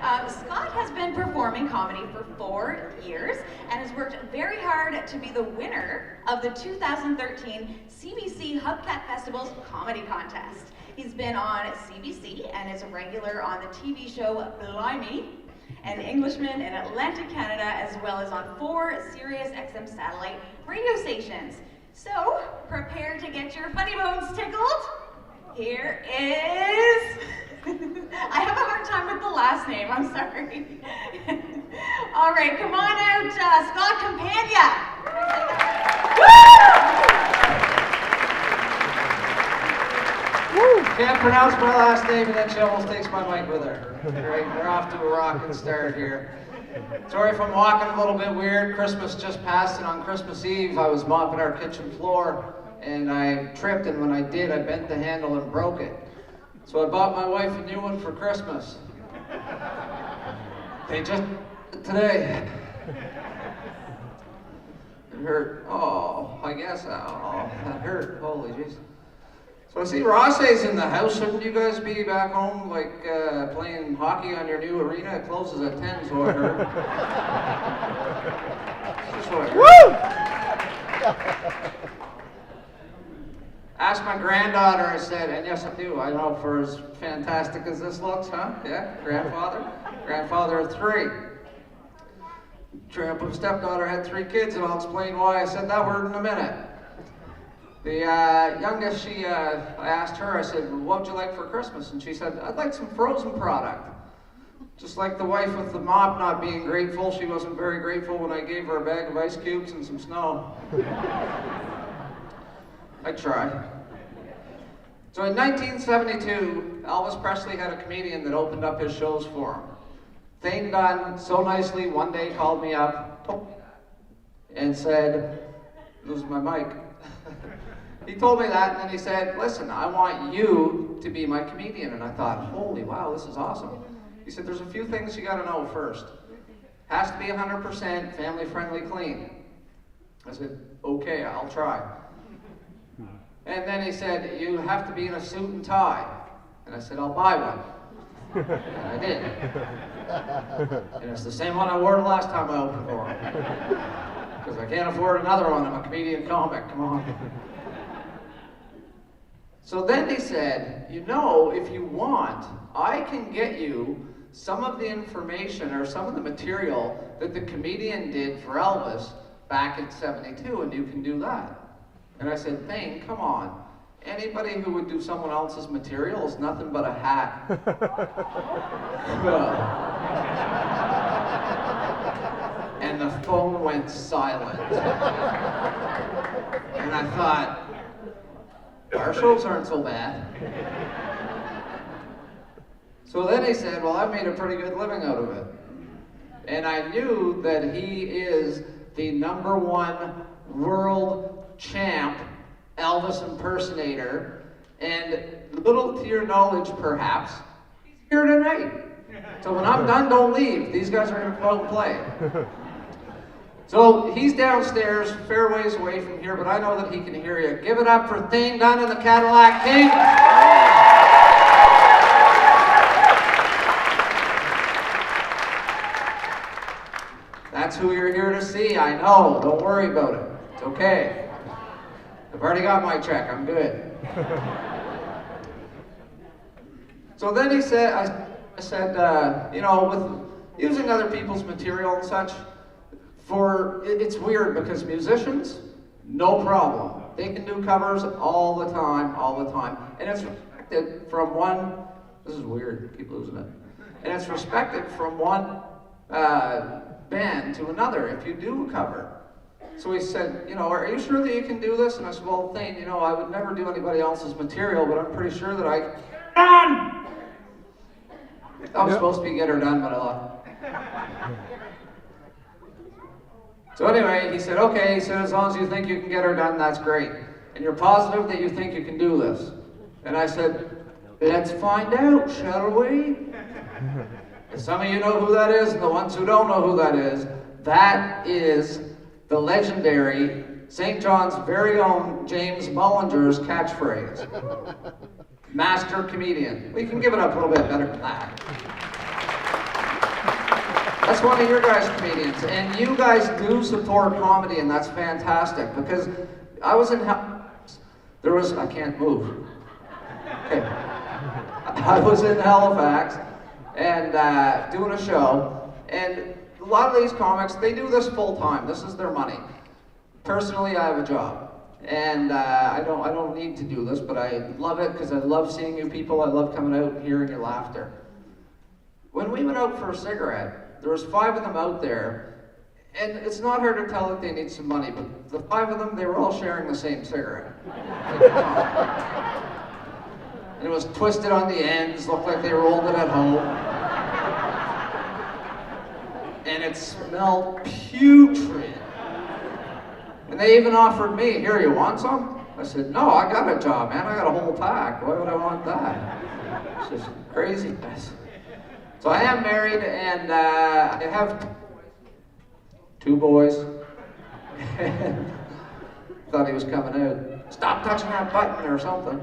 Scott has been performing comedy for 4 years and has worked very hard to be the winner of the 2013 CBC Hubcat Festival's Comedy Contest. He's been on CBC and is a regular on the TV show Blimey, an Englishman in Atlantic Canada, as well as on 4 Sirius XM satellite radio stations. So, prepare to get your funny bones tickled. Here is... I have a hard time with the last name, I'm sorry. All right, come on out, Scott Campagna. Woo! Can't pronounce my last name and then she almost takes my mic with her. Great, we're off to a rocking start here. Sorry if I'm walking a little bit weird. Christmas just passed, and on Christmas Eve I was mopping our kitchen floor and I tripped, and when I did, I bent the handle and broke it. So I bought my wife a new one for Christmas. They just today. It hurt. Oh, I guess. Oh, that hurt. Holy jeez. So I see Ross's in the house. Shouldn't you guys be back home, like playing hockey on your new arena? It closes at 10, so I heard. That's what I heard. Woo! Asked my granddaughter, I said, and yes I do, I know, for as fantastic as this looks, huh? Yeah, grandfather of 3. Tramp stepdaughter had 3 kids, and I'll explain why I said that word in a minute. The youngest, I asked her, I said, well, what would you like for Christmas? And she said, I'd like some frozen product. Just like the wife with the mop not being grateful, she wasn't very grateful when I gave her a bag of ice cubes and some snow. I tried. So in 1972, Elvis Presley had a comedian that opened up his shows for him. Thing done so nicely, one day called me up and said, losing my mic. He told me that, and then he said, listen, I want you to be my comedian. And I thought, holy wow, this is awesome. He said, there's a few things you gotta know first. Has to be 100% family friendly clean. I said, okay, I'll try. And then he said, you have to be in a suit and tie. And I said, I'll buy one. And I did. And it's the same one I wore the last time I opened for him. Because I can't afford another one. I'm a comedian comic, come on. So then he said, you know, if you want, I can get you some of the information or some of the material that the comedian did for Elvis back in '72, and you can do that. And I said, Thane, come on. Anybody who would do someone else's material is nothing but a hat. And the phone went silent. And I thought, our shows aren't so bad. So then he said, well, I've made a pretty good living out of it. And I knew that he is the #1 world champ Elvis impersonator, and little to your knowledge perhaps, he's here tonight. So when I'm done, don't leave. These guys are gonna come out and play. So he's downstairs, fair ways away from here, but I know that he can hear you. Give it up for Thane Dunn and the Cadillac King. That's who you're here to see, I know. Don't worry about it. It's okay. I've already got my check, I'm good. So then he said, I said, you know, with using other people's material and such, it's weird because musicians, no problem. They can do covers all the time. And it's respected from one, this is weird, keep losing it. And it's respected from one band to another if you do a cover. So he said, you know, are you sure that you can do this? And I said, well, Thane, you know, I would never do anybody else's material, but I'm pretty sure that I can. Done! I was supposed to be get her done, but I left. So anyway, he said, okay, he said, as long as you think you can get her done, that's great. And you're positive that you think you can do this? And I said, let's find out, shall we? And some of you know who that is, and the ones who don't know who that is the legendary St. John's very own James Mullinger's catchphrase. Master comedian. We can give it up a little bit better than that. That's one of your guys' comedians, and you guys do support comedy, and that's fantastic, because I was in I can't move. Okay. I was in Halifax, and doing a show, and a lot of these comics, they do this full time. This is their money. Personally, I have a job, and I don't need to do this, but I love it because I love seeing you people. I love coming out and hearing your laughter. When we went out for a cigarette, there was 5 of them out there, and it's not hard to tell that they need some money, but the 5 of them, they were all sharing the same cigarette. And it was twisted on the ends, looked like they rolled it at home. And it smelled putrid. And they even offered me, here, you want some? I said, no, I got a job, man. I got a whole pack. Why would I want that? It's just craziness. So I am married, and I have 2 boys. Thought he was coming out. Stop touching that button or something.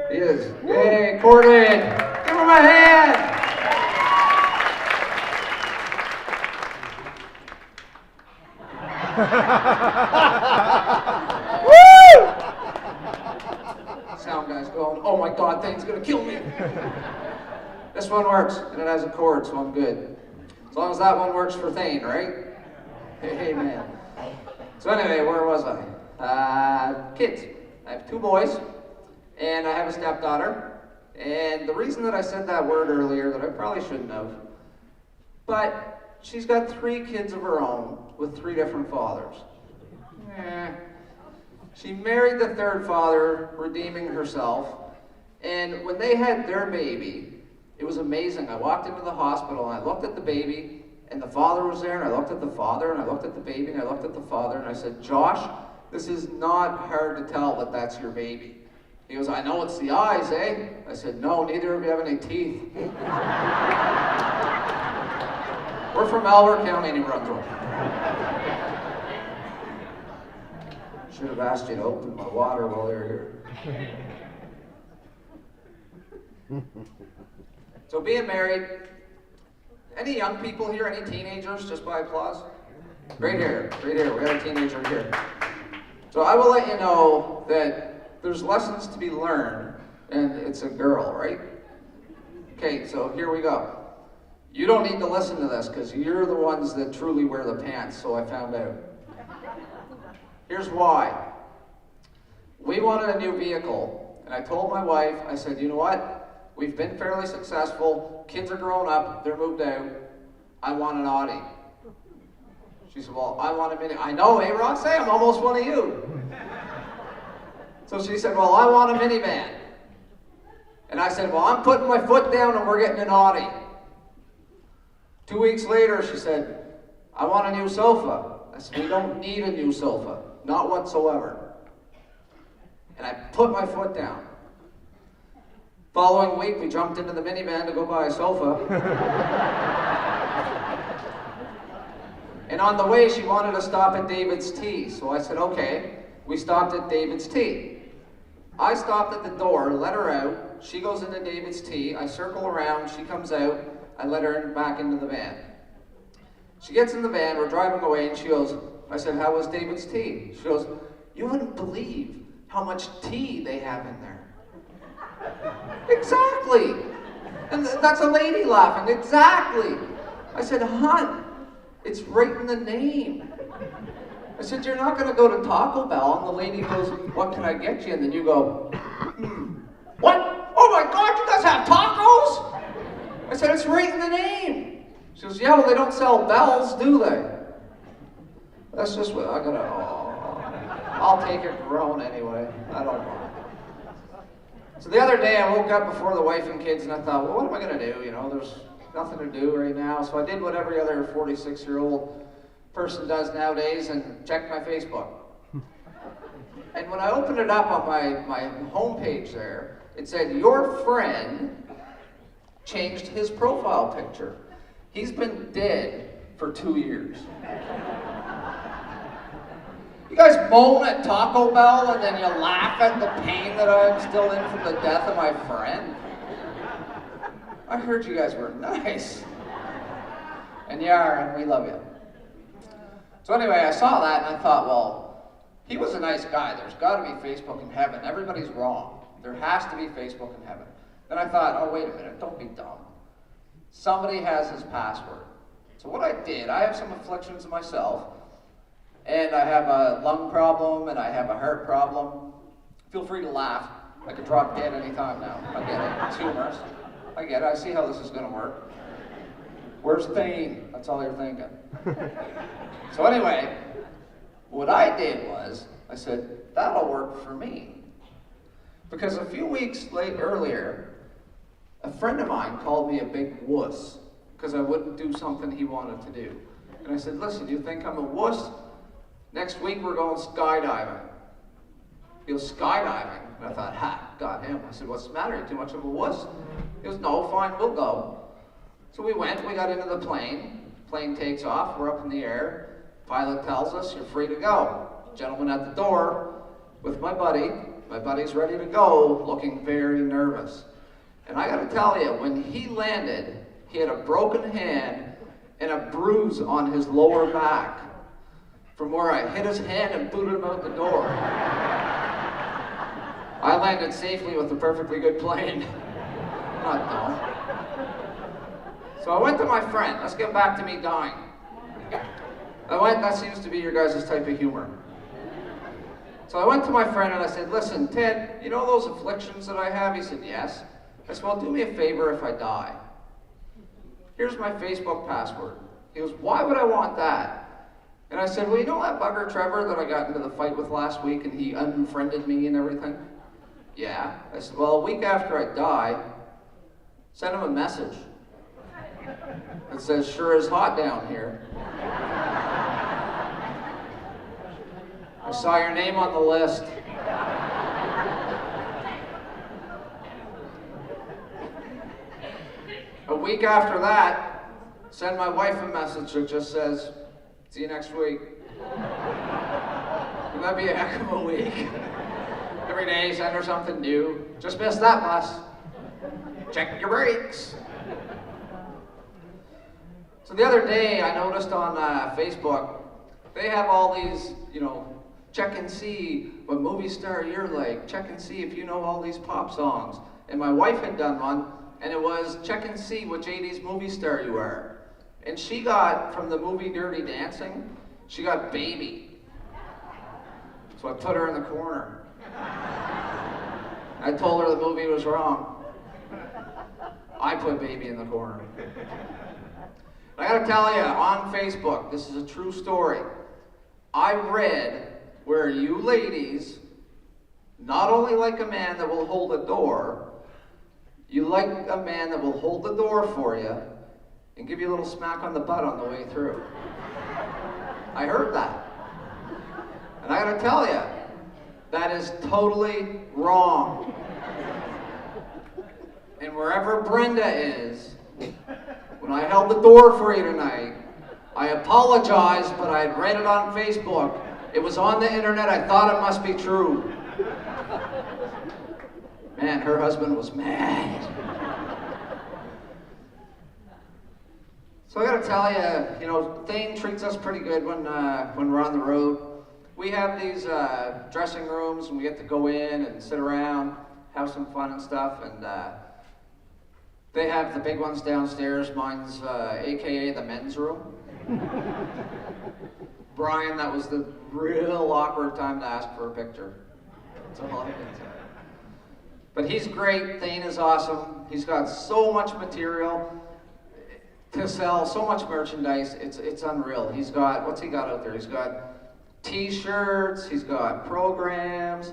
He is. Hey, Corden! Give him a hand! Woo! Sound guy's going, oh my God, thing's gonna kill me. This one works, and it has a cord, so I'm good. As long as that one works for Thane, right? Hey, man. So anyway, where was I? Kids. I have 2 boys, and I have a stepdaughter. And the reason that I said that word earlier, that I probably shouldn't have, but she's got 3 kids of her own with 3 different fathers. She married the 3rd father, redeeming herself, and when they had their baby, it was amazing. I walked into the hospital and I looked at the baby, and the father was there, and I looked at the father, and I looked at the baby, and I looked at the father, and I said, Josh, this is not hard to tell that that's your baby. He goes, I know it's the eyes, eh? I said, no, neither of you have any teeth. We're from Albert County, New Brunswick. Should have asked you to open my water while they were here. So being married, any young people here, any teenagers, just by applause? Right here, we got a teenager here. So I will let you know that there's lessons to be learned, and it's a girl, right? Okay, so here we go. You don't need to listen to this, because you're the ones that truly wear the pants, so I found out. Here's why. We wanted a new vehicle, and I told my wife, I said, you know what? We've been fairly successful, kids are grown up, they're moved out, I want an Audi. She said, well, I want a Mini. I know, eh, Roxy? I'm almost one of you. So she said, well, I want a minivan. And I said, well, I'm putting my foot down and we're getting an Audi. 2 weeks later, she said, I want a new sofa. I said, we don't need a new sofa, not whatsoever. And I put my foot down. Following week, we jumped into the minivan to go buy a sofa. And on the way, she wanted to stop at David's Tea. So I said, okay. We stopped at David's Tea. I stopped at the door, let her out. She goes into David's Tea. I circle around. She comes out. I let her back into the van. She gets in the van. We're driving away, and she goes, I said, how was David's Tea? She goes, you wouldn't believe how much tea they have in there. Exactly. And that's a lady laughing. Exactly. I said, hon, it's right in the name. I said, you're not going to go to Taco Bell, and the lady goes, what can I get you? And then you go, what? Oh my God, you guys have tacos? I said, it's right in the name. She goes, yeah, well, they don't sell bells, do they? That's just what I gotta, I'll take it grown anyway. I don't mind. So the other day I woke up before the wife and kids and I thought, well, what am I gonna do? You know, there's nothing to do right now. So I did what every other 46-year-old person does nowadays and checked my Facebook. And when I opened it up on my homepage there, it said, your friend changed his profile picture. He's been dead for 2 years. You guys moan at Taco Bell and then you laugh at the pain that I'm still in from the death of my friend? I heard you guys were nice. And you are, and we love you. So anyway, I saw that and I thought, well, he was a nice guy. There's got to be Facebook in heaven. Everybody's wrong. There has to be Facebook in heaven. Then I thought, oh, wait a minute, don't be dumb. Somebody has his password. So what I did, I have some afflictions myself, and I have a lung problem and I have a heart problem. Feel free to laugh. I could drop dead anytime now. I get it. It's humorous. I get it. I see how this is going to work. Where's Thane? That's all you're thinking. So anyway, what I did was, I said, that'll work for me. Because a few weeks earlier, a friend of mine called me a big wuss because I wouldn't do something he wanted to do. And I said, listen, you think I'm a wuss? Next week we're going skydiving. He goes, skydiving? And I thought, ha, got him. I said, what's the matter? You too much of a wuss? He goes, no, fine, we'll go. So we went, we got into the plane. Plane takes off, we're up in the air. Pilot tells us, you're free to go. Gentleman at the door with my buddy. My buddy's ready to go, looking very nervous. And I gotta tell you, when he landed, he had a broken hand and a bruise on his lower back from where I hit his hand and booted him out the door. I landed safely with a perfectly good plane. Not dumb. So I went to my friend. Let's get back to me dying. That seems to be your guys' type of humor. So I went to my friend and I said, listen, Ted, you know those afflictions that I have? He said, yes. I said, well, do me a favor if I die. Here's my Facebook password. He goes, why would I want that? And I said, well, you know that bugger Trevor that I got into the fight with last week and he unfriended me and everything? Yeah. I said, well, a week after I die, send him a message. It says, sure is hot down here. I saw your name on the list. A week after that, send my wife a message that just says, see you next week. That'd be a heck of a week. Every day, send her something new. Just missed that bus. Check your brakes. So the other day, I noticed on Facebook, they have all these, check and see what movie star you're like. Check and see if you know all these pop songs. And my wife had done one, and it was check and see which 80s movie star you are. And she got, from the movie Dirty Dancing, she got Baby. So I put her in the corner. I told her the movie was wrong. I put Baby in the corner. I gotta tell you, on Facebook, this is a true story. I read where you ladies not only like a man that will hold a door, you like a man that will hold the door for you and give you a little smack on the butt on the way through. I heard that. And I gotta tell you, that is totally wrong. And wherever Brenda is, when I held the door for you tonight, I apologize, but I had read it on Facebook. It was on the internet. I thought it must be true. Man, her husband was mad. So I gotta tell you, Thane treats us pretty good when we're on the road. We have these dressing rooms, and we get to go in and sit around, have some fun and stuff, and they have the big ones downstairs. Mine's AKA the men's room. Brian, that was the real awkward time to ask for a picture. That's all I can say. But he's great. Thane is awesome. He's got so much material to sell, so much merchandise. It's unreal. He's got, what's he got out there? He's got t-shirts, he's got programs,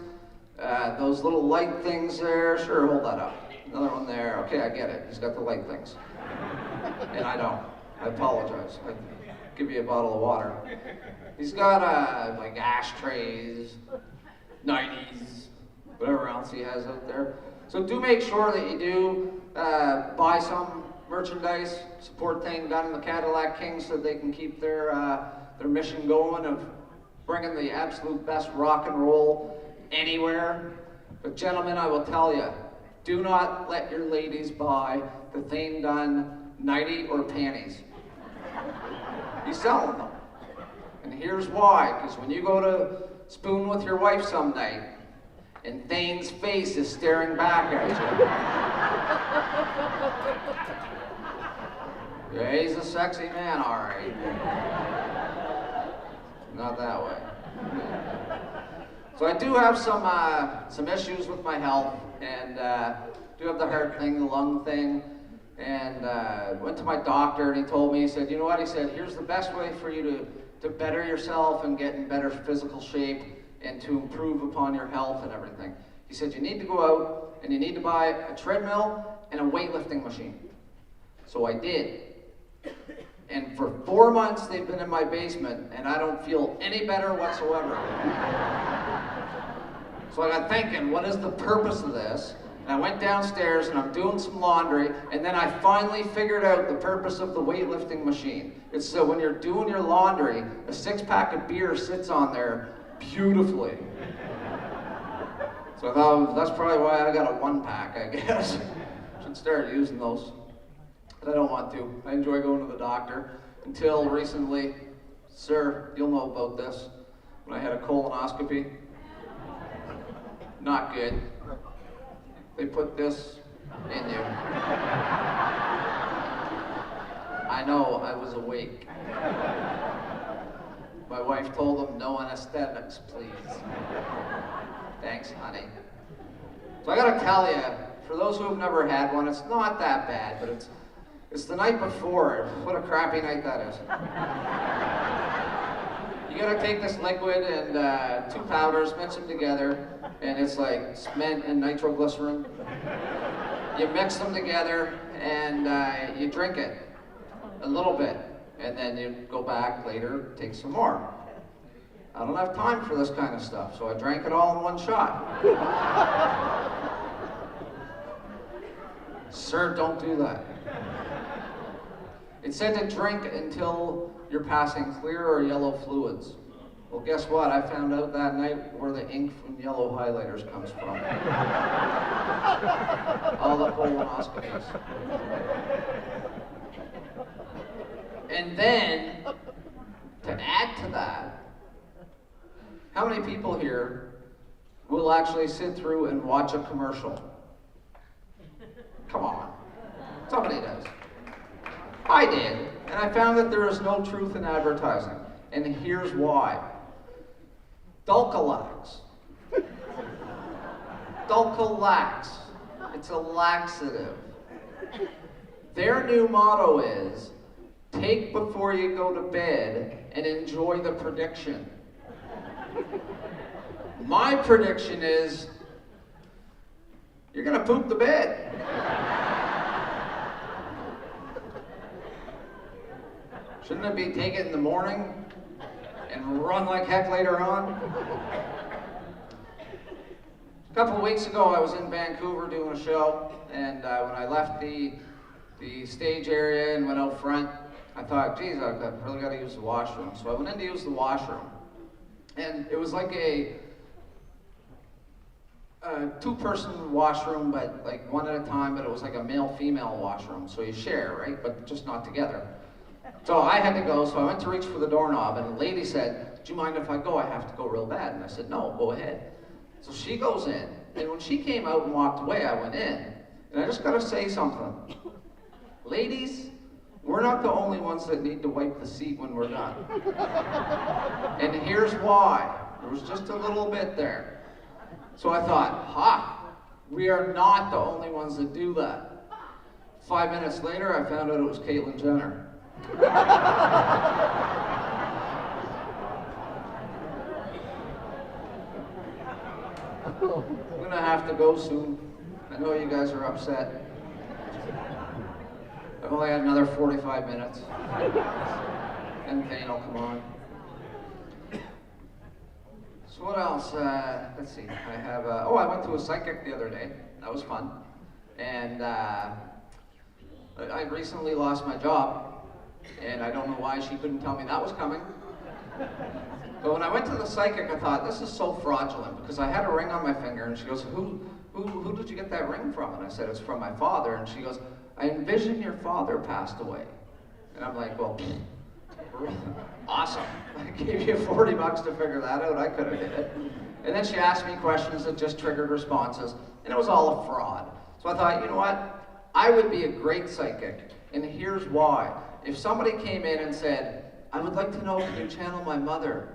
those little light things there. Sure, hold that up. Another one there. Okay, I get it. He's got the light things. And I don't. I apologize. I give you a bottle of water. He's got like ashtrays, 90s, whatever else he has out there. So do make sure that you do buy some merchandise, support Thane Gunn and the Cadillac Kings so they can keep their mission going of bringing the absolute best rock and roll anywhere. But gentlemen, I will tell you, do not let your ladies buy the Thane Gunn nightie or panties. He's selling them. And here's why, because when you go to spoon with your wife some night, and Thane's face is staring back at you. Yeah, he's a sexy man, all right. Not that way. So I do have some issues with my health, and do have the heart thing, the lung thing, and went to my doctor, and he told me, he said, you know what, he said, here's the best way for you to better yourself and get in better physical shape and to improve upon your health and everything. He said, you need to go out and you need to buy a treadmill and a weightlifting machine. So I did. And for 4 months, they've been in my basement, and I don't feel any better whatsoever. So I got thinking, what is the purpose of this? And I went downstairs, and I'm doing some laundry, and then I finally figured out the purpose of the weightlifting machine. It's so when you're doing your laundry, a 6-pack of beer sits on there beautifully. So I thought, that's probably why I got a 1-pack, I guess. Should start using those. But I don't want to. I enjoy going to the doctor. Until recently, sir, you'll know about this, when I had a colonoscopy. Not good. They put this in you. I know, I was awake. My wife told them, no anesthetics, please. Thanks, honey. So I gotta tell you, for those who have never had one, it's not that bad, but it's the night before. What a crappy night that is. You gotta take this liquid and 2 powders, mix them together, and it's like cement and nitroglycerin. You mix them together and you drink it a little bit, and then you go back later, take some more. I don't have time for this kind of stuff, so I drank it all in one shot. Sir, don't do that. It said to drink until you're passing clear or yellow fluids. Well, guess what? I found out that night where the ink from yellow highlighters comes from. All the colonoscopies. And then, to add to that, how many people here will actually sit through and watch a commercial? Come on. Somebody does. I did, and I found that there is no truth in advertising. And here's why. Dulcolax. Dulcolax. It's a laxative. Their new motto is, take before you go to bed and enjoy the prediction. My prediction is, you're gonna poop the bed. Shouldn't it be take it in the morning and run like heck later on? A couple of weeks ago, I was in Vancouver doing a show, and when I left the stage area and went out front, I thought, geez, I've really got to use the washroom. So I went in to use the washroom, and it was like a 2-person washroom, but like one at a time, but it was like a male-female washroom, so you share, right? But just not together. So I had to go, so I went to reach for the doorknob, and the lady said, do you mind if I go? I have to go real bad. And I said, no, go ahead. So she goes in, and when she came out and walked away, I went in. And I just gotta say something. Ladies, we're not the only ones that need to wipe the seat when we're done. And here's why. There was just a little bit there. So I thought, we are not the only ones that do that. 5 minutes later, I found out it was Caitlyn Jenner. I'm gonna have to go soon. I know you guys are upset. I've only had another 45 minutes. And Thane will come on. So what else? Let's see. I have. I went to a psychic the other day. That was fun. And I recently lost my job. And I don't know why she couldn't tell me that was coming. But when I went to the psychic, I thought, this is so fraudulent, because I had a ring on my finger, and she goes, who did you get that ring from? And I said, it's from my father. And she goes, I envision your father passed away. And I'm like, well, Awesome. I gave you $40 to figure that out. I could have did it. And then she asked me questions that just triggered responses, and it was all a fraud. So I thought, you know what? I would be a great psychic, and here's why. If somebody came in and said, I would like to know, can you channel my mother?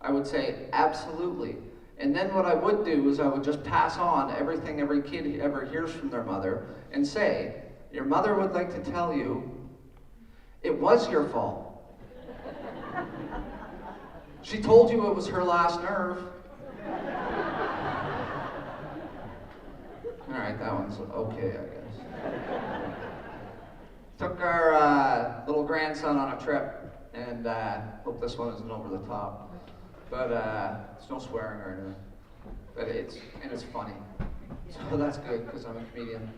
I would say, absolutely. And then what I would do is I would just pass on everything every kid ever hears from their mother and say, your mother would like to tell you, it was your fault. She told you it was her last nerve. All right, that one's okay, I guess. Took our little grandson on a trip, and hope this one isn't over the top. But there's no swearing or anything. But it's funny. So that's good, because I'm a comedian.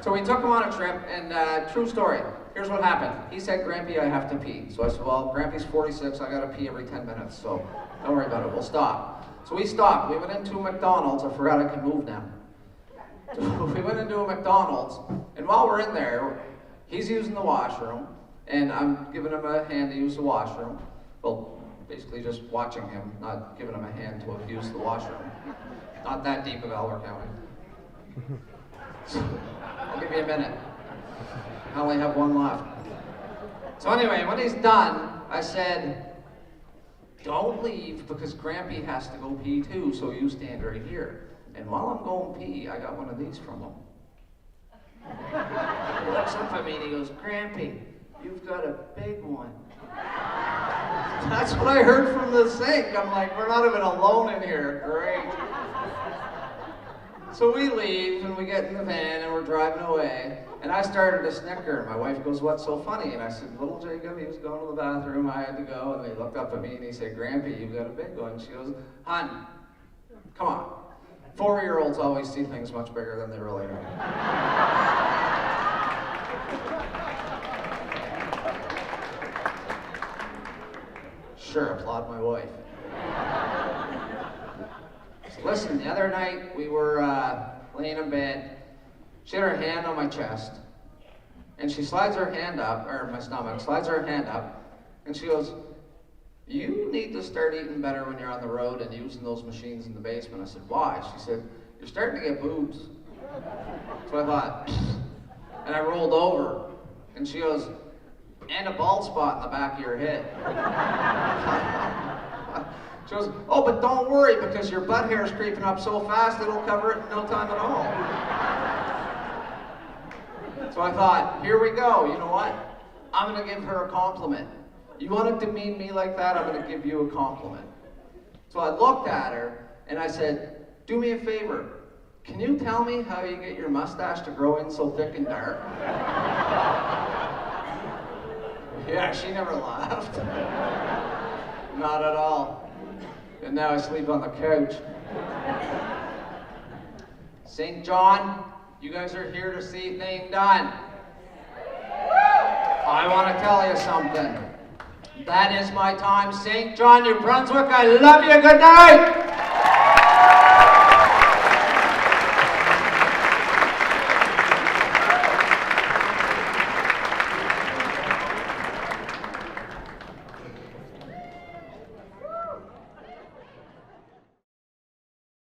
So we took him on a trip, and true story. Here's what happened. He said, Grampy, I have to pee. So I said, well, Grampy's 46, I gotta pee every 10 minutes, so don't worry about it, we'll stop. So we stopped. We went into a McDonald's. I forgot I can move now. So we went into a McDonald's, and while we're in there, he's using the washroom, and I'm giving him a hand to use the washroom. Well, basically just watching him, not giving him a hand to use the washroom. Not that deep of Albert County. So, I'll give you a minute. I only have one left. So anyway, when he's done, I said, don't leave because Grampy has to go pee too, so you stand right here. And while I'm going pee, I got one of these from him. He looks up at me and he goes, Grampy, you've got a big one. That's what I heard from the sink. I'm like, we're not even alone in here. Great. So we leave and we get in the van and we're driving away. And I started to snicker. My wife goes, what's so funny? And I said, little Jacob, he was going to the bathroom. I had to go. And he looked up at me and he said, Grampy, you've got a big one. She goes, hon, come on. 4-year-olds always see things much bigger than they really are. Sure, applaud my wife. So listen, the other night we were laying in bed. She had her hand on my chest, and she slides her hand up, or my stomach, slides her hand up, and she goes, you need to start eating better when you're on the road and using those machines in the basement. I said, why? She said, you're starting to get boobs. So I thought, and I rolled over, and she goes, and a bald spot in the back of your head. She goes, oh, but don't worry, because your butt hair is creeping up so fast, it'll cover it in no time at all. So I thought, here we go, you know what? I'm gonna give her a compliment. You want to demean me like that? I'm gonna give you a compliment. So I looked at her, and I said, do me a favor. Can you tell me how you get your mustache to grow in so thick and dark? Yeah, she never laughed. Not at all. And now I sleep on the couch. St. John, you guys are here to see things done. I want to tell you something. That is my time. St. John, New Brunswick, I love you. Good night.